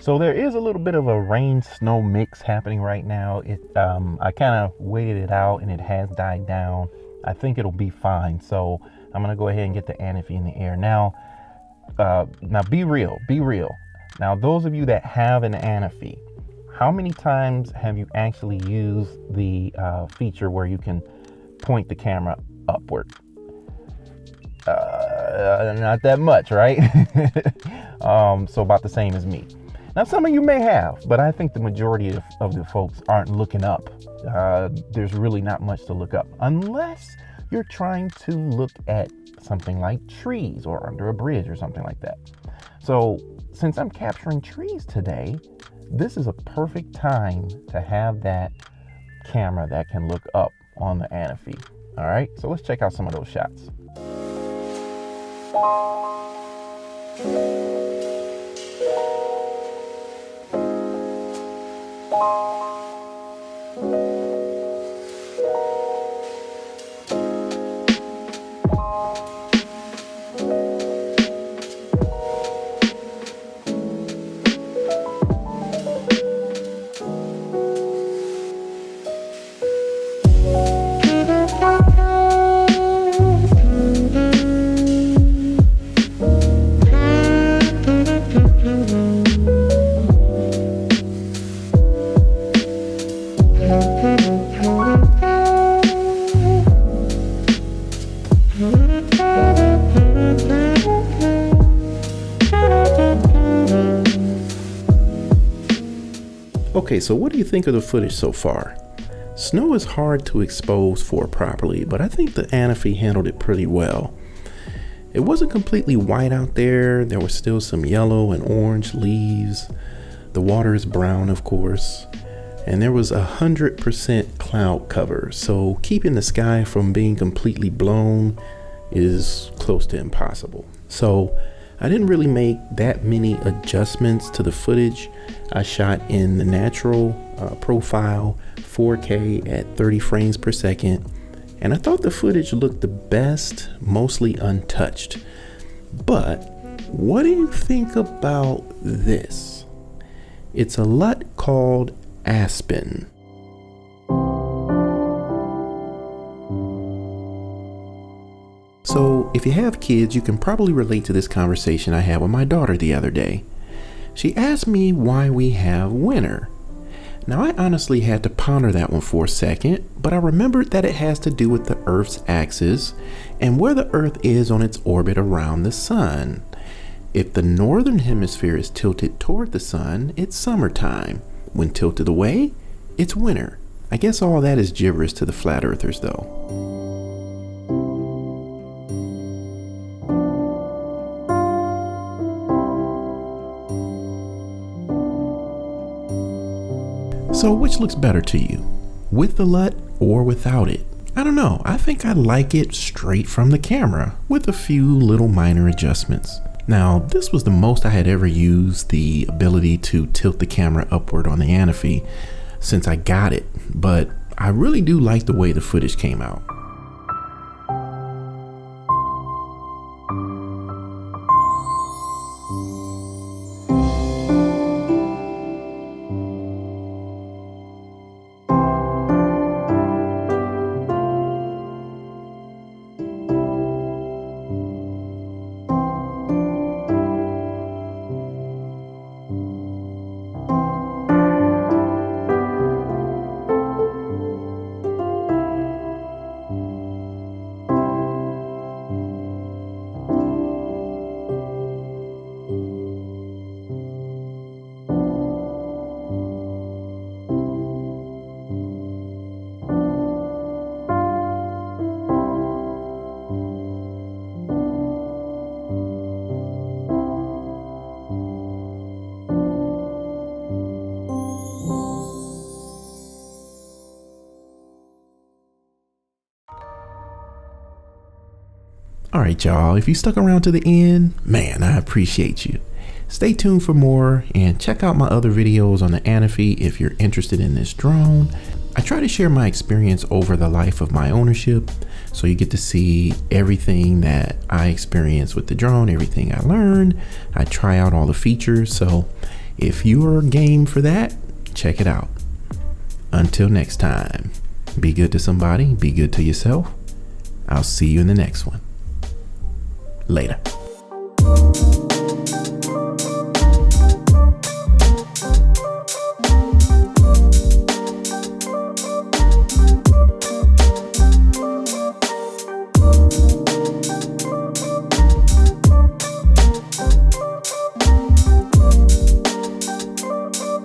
So there is a little bit of a rain snow mix happening right now. I kind of waited it out and it has died down. I think it'll be fine. So I'm gonna go ahead and get the ANAFI in the air now. Now be real. Now those of you that have an ANAFI, how many times have you actually used the feature where you can point the camera upward? Not that much, right? So about the same as me. Now some of you may have, but I think the majority of the folks aren't looking up. There's really not much to look up unless you're trying to look at something like trees or under a bridge or something like that. So since I'm capturing trees today, this is a perfect time to have that camera that can look up on the ANAFI. All right, so let's check out some of those shots. Okay, so what do you think of the footage so far? Snow is hard to expose for properly, but I think the ANAFI handled it pretty well. It wasn't completely white out there. There was still some yellow and orange leaves. The water is brown, of course, and there was 100% cloud cover. So keeping the sky from being completely blown is close to impossible. So I didn't really make that many adjustments to the footage. I shot in the natural profile 4K at 30 frames per second, and I thought the footage looked the best, mostly untouched. But what do you think about this? It's a LUT called Aspen. So if you have kids, you can probably relate to this conversation I had with my daughter the other day. She asked me why we have winter. Now I honestly had to ponder that one for a second, but I remembered that it has to do with the Earth's axis and where the Earth is on its orbit around the sun. If the northern hemisphere is tilted toward the sun, it's summertime. When tilted away, it's winter. I guess all that is gibberish to the flat earthers though. So which looks better to you, with the LUT or without it? I don't know, I think I like it straight from the camera with a few little minor adjustments. Now this was the most I had ever used the ability to tilt the camera upward on the ANAFI since I got it, but I really do like the way the footage came out. All right, y'all, if you stuck around to the end, man, I appreciate you. Stay tuned for more and check out my other videos on the ANAFI if you're interested in this drone. I try to share my experience over the life of my ownership, so you get to see everything that I experienced with the drone, everything I learned. I try out all the features, so If you are game for that, check it out. Until next time, be good to somebody, be good to yourself. I'll see you in the next one. Later.